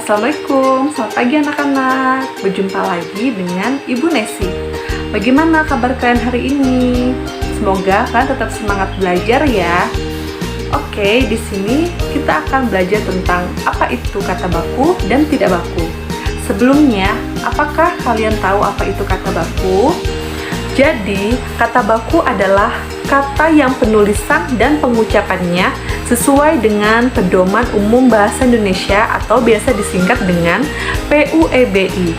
Assalamualaikum, selamat pagi anak-anak. Berjumpa lagi dengan Ibu Nesi. Bagaimana kabar kalian hari ini? Semoga kalian tetap semangat belajar ya. Oke, di sini kita akan belajar tentang apa itu kata baku dan tidak baku. Sebelumnya, apakah kalian tahu apa itu kata baku? Jadi, kata baku adalah kata yang penulisan dan pengucapannya sesuai dengan pedoman umum bahasa Indonesia atau biasa disingkat dengan PUEBI.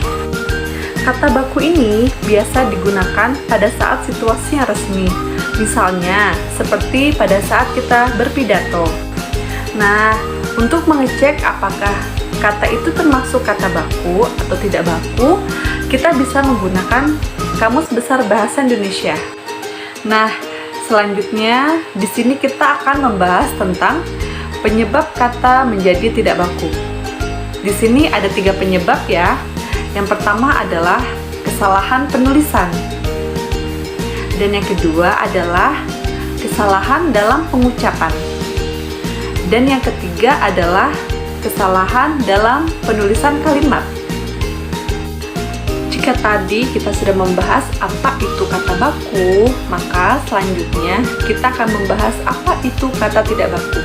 Kata baku ini biasa digunakan pada saat situasi yang resmi, misalnya seperti pada saat kita berpidato. Nah, untuk mengecek apakah kata itu termasuk kata baku atau tidak baku, kita bisa menggunakan Kamus Besar Bahasa Indonesia. Nah, selanjutnya di sini kita akan membahas tentang penyebab kata menjadi tidak baku. Di sini ada 3 penyebab ya. Yang pertama adalah kesalahan penulisan. Dan yang kedua adalah kesalahan dalam pengucapan. Dan yang ketiga adalah kesalahan dalam penulisan kalimat. Jika tadi kita sudah membahas apa itu kata baku, maka selanjutnya kita akan membahas apa itu kata tidak baku.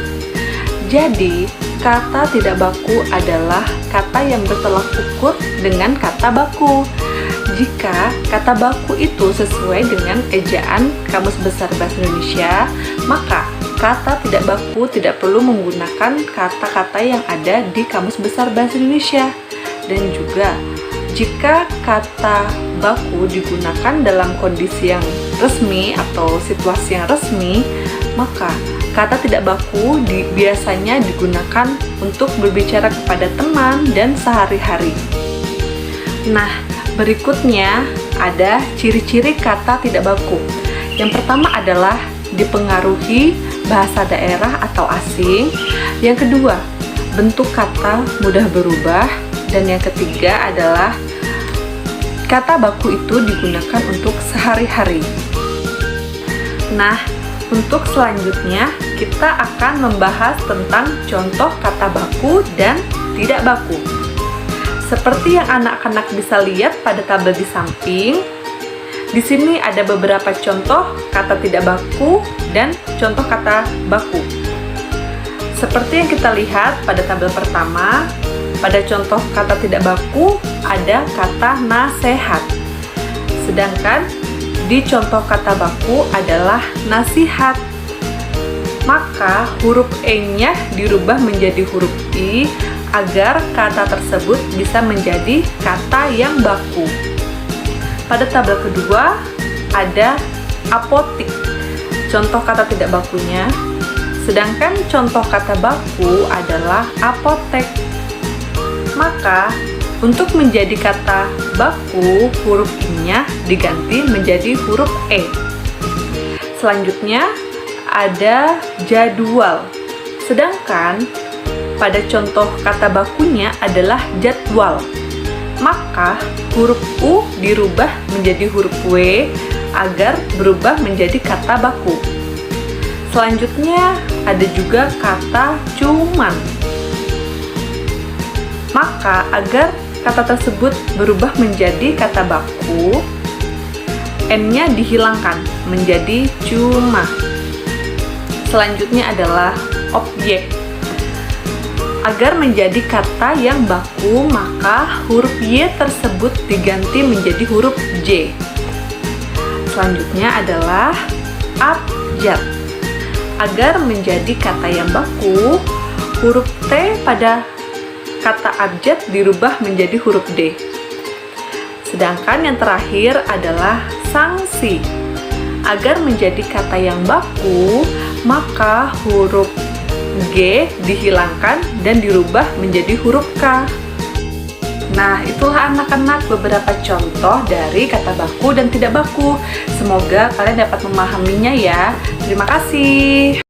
Jadi, kata tidak baku adalah kata yang bertolak ukur dengan kata baku. Jika kata baku itu sesuai dengan ejaan Kamus Besar Bahasa Indonesia, maka kata tidak baku tidak perlu menggunakan kata-kata yang ada di Kamus Besar Bahasa Indonesia. Dan juga, jika kata baku digunakan dalam kondisi yang resmi atau situasi yang resmi, maka kata tidak baku biasanya digunakan untuk berbicara kepada teman dan sehari-hari. Nah, berikutnya ada ciri-ciri kata tidak baku. Yang pertama adalah dipengaruhi bahasa daerah atau asing. Yang kedua, bentuk kata mudah berubah. Dan yang ketiga adalah kata baku itu digunakan untuk sehari-hari. Nah, untuk selanjutnya kita akan membahas tentang contoh kata baku dan tidak baku. Seperti yang anak-anak bisa lihat pada tabel di samping, di sini ada beberapa contoh kata tidak baku dan contoh kata baku. Seperti yang kita lihat pada tabel pertama, pada contoh kata tidak baku ada kata nasihat. Sedangkan di contoh kata baku adalah nasihat. Maka huruf E-nya dirubah menjadi huruf I agar kata tersebut bisa menjadi kata yang baku. Pada tabel kedua ada apotik, contoh kata tidak bakunya. Sedangkan contoh kata baku adalah apotek. Maka, untuk menjadi kata baku, huruf I-nya diganti menjadi huruf E. Selanjutnya, ada jadwal. Sedangkan, pada contoh kata bakunya adalah jadwal. Maka, huruf U dirubah menjadi huruf W agar berubah menjadi kata baku. Selanjutnya, ada juga kata cuman. Maka, agar kata tersebut berubah menjadi kata baku, N-nya dihilangkan menjadi cuma. Selanjutnya adalah objek. Agar menjadi kata yang baku, maka huruf Y tersebut diganti menjadi huruf J. Selanjutnya adalah abjad. Agar menjadi kata yang baku, huruf T pada kata abjad dirubah menjadi huruf D. Sedangkan yang terakhir adalah sanksi. Agar menjadi kata yang baku, maka huruf G dihilangkan dan dirubah menjadi huruf K. Nah, itulah anak-anak beberapa contoh dari kata baku dan tidak baku. Semoga kalian dapat memahaminya ya. Terima kasih.